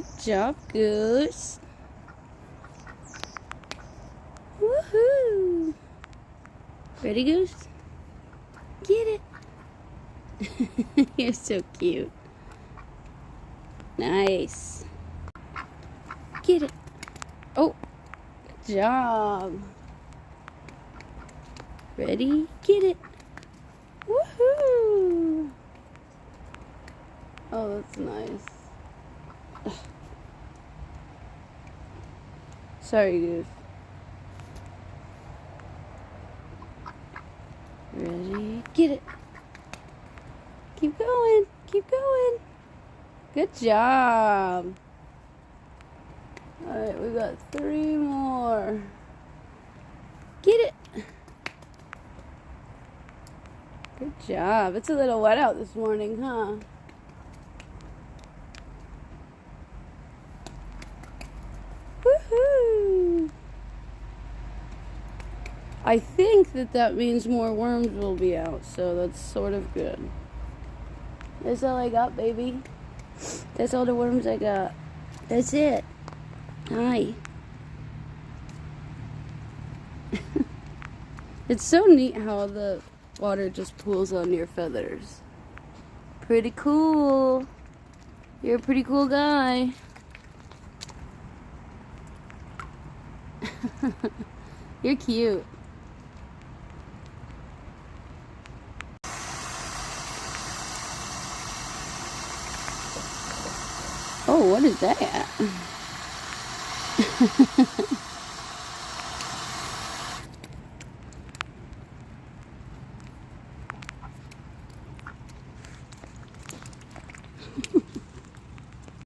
Good job, Goose. Woohoo! Ready, Goose? Get it. You're so cute. Nice. Get it. Oh, good job. Ready? Get it. Woohoo! Oh, that's nice. Ugh. Sorry, Goose. Ready? Get it. Keep going. Keep going. Good job. Alright, we got 3 more. Get it. Good job. It's a little wet out this morning, huh? Woohoo! I think that means more worms will be out, so that's sort of good. That's all I got, baby. That's all the worms I got. That's it. Hi. It's so neat how the water just pools on your feathers. Pretty cool. You're a pretty cool guy. You're cute. Oh, what is that?